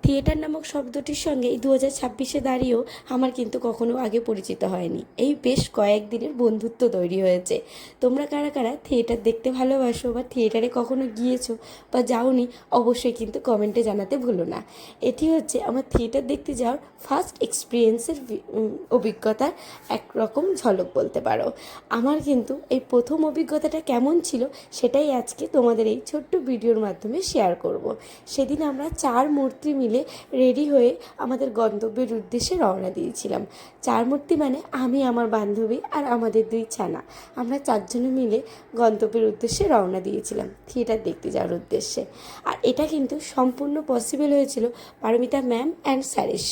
Theatre নামক শব্দটির সঙ্গে এই 2026-এ দাঁড়িয়েও আমার কিন্তু কখনো আগে পরিচিত হয়নি। এই বেশ কয়েকদিনের বন্ধুত্ব তৈরি হয়েছে। তোমরা কারা কারা থিয়েটার দেখতে ভালোবাসো বা থিয়েটারে কখনো গিয়েছো বা যাওনি, অবশ্যই কিন্তু কমেন্টে জানাতে ভুলো না। এটি হচ্ছে আমার থিয়েটার দেখতে যাওয়ার ফার্স্ট এক্সপিরিয়েন্সের অভিজ্ঞতার একরকম ঝলক বলতে পারো। আমার কিন্তু এই প্রথম অভিজ্ঞতাটা কেমন ছিল সেটাই আজকে তোমাদের এই ছোট্ট ভিডিওর মাধ্যমে শেয়ার করব। সেদিন আমরা 4 মূর্তি মিলে রেডি হয়ে আমাদের গন্তব্যের উদ্দেশ্যে রওনা দিয়েছিলাম। 4 মূর্তি মানে আমি, আমার বান্ধবী আর আমাদের 2 ছানা। আমরা 4 জনে মিলে গন্তব্যের উদ্দেশ্যে রওনা দিয়েছিলাম থিয়েটার দেখতে যাওয়ার উদ্দেশ্যে। আর এটা কিন্তু সম্পূর্ণ পসিবল হয়েছিল পারমিতা ম্যাম অ্যান্ড স্যারের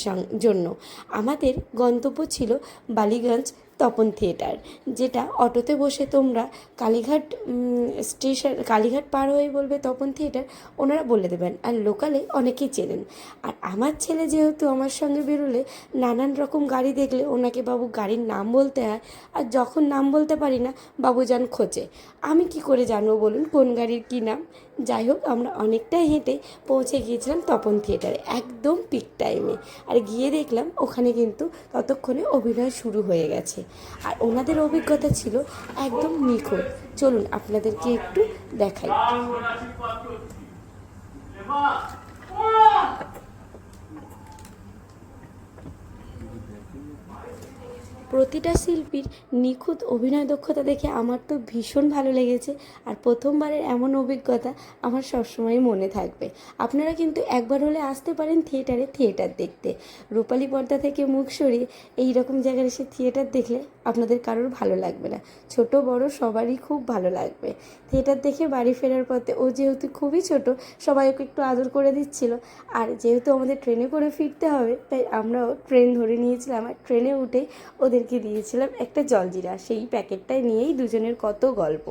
জন্য। আমাদের গন্তব্য ছিল বালিগঞ্জ তপন থিয়েটার, যেটা অটোতে বসে তোমরা কালীঘাট কালীঘাট পার হয়ে বলবে তপন থিয়েটার, ওনারা বলে দেবেন। আর লোকালে অনেকেই চেনেন। আর আমার ছেলে যেহেতু আমার সঙ্গে বেরোলে নানান রকম গাড়ি দেখলে ওনাকে বাবু গাড়ির নাম বলতে হয়, আর যখন নাম বলতে পারি না বাবুজান খোঁজে। আমি কি করে জানবো বলুন কোন গাড়ির কী নাম? যাই হোক, আমরা অনেকটাই হেঁটে পৌঁছে গিয়েছিলাম তপন থিয়েটারে একদম পিক টাইমে। আর গিয়ে দেখলাম ওখানে কিন্তু ততক্ষণে অভিনয় শুরু হয়ে গেছে। আর ওনাদের অভিজ্ঞতা ছিল একদম নিখুঁত। চলুন আপনাদেরকে একটু দেখাই। প্রতিটা শিল্পীর নিখুঁত অভিনয় দক্ষতা দেখে আমার তো ভীষণ ভালো লেগেছে। আর প্রথমবারের এমন অভিজ্ঞতা আমার সবসময় মনে থাকবে। আপনারা কিন্তু একবার হলে আসতে পারেন থিয়েটারে থিয়েটার দেখতে। রূপালী পর্দা থেকে মুখ সরিয়ে এই রকম জায়গায় এসে থিয়েটার দেখলে আপনাদের কারোর ভালো লাগবে না, ছোট বড় সবারই খুব ভালো লাগবে। থিয়েটার দেখে বাড়ি ফেরার পথে ও যেহেতু খুবই ছোট, সবাই ওকে একটু আদর করে দিচ্ছিল। আর যেহেতু আমাদের ট্রেনে করে ফিরতে হবে, তাই আমরাও ট্রেন ধরে নিয়েছিলাম। আর ট্রেনে উঠে ওদেরকে দিয়েছিলাম একটা জলজিরা। সেই প্যাকেটটায় নিয়েই দুজনের কত গল্প।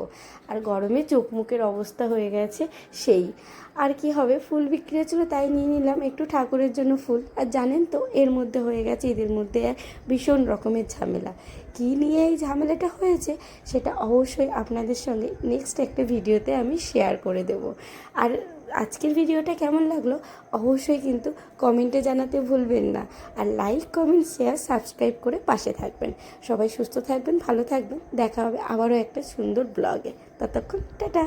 আর গরমে চোখ মুখের অবস্থা হয়ে গেছে সেই। আর কি হবে, ফুল বিক্রি হচ্ছিল তাই নিয়ে নিলাম একটু ঠাকুরের জন্য ফুল। আর জানেন তো এর মধ্যে হয়ে গেছে এদের মধ্যে ভীষণ রকমের ঝামেলা। কী নিয়ে এই ঝামেলাটা হয়েছে সেটা অবশ্যই আপনাদের সঙ্গে নেক্সট একটা ভিডিওতে আমি শেয়ার করে দেব। আর আজকের ভিডিওটা কেমন লাগলো অবশ্যই কিন্তু কমেন্টে জানাতে ভুলবেন না। আর লাইক, কমেন্ট, শেয়ার, সাবস্ক্রাইব করে পাশে থাকবেন। সবাই সুস্থ থাকবেন, ভালো থাকবেন। দেখা হবে আবারও একটা সুন্দর ব্লগে। ততক্ষণ টাটা।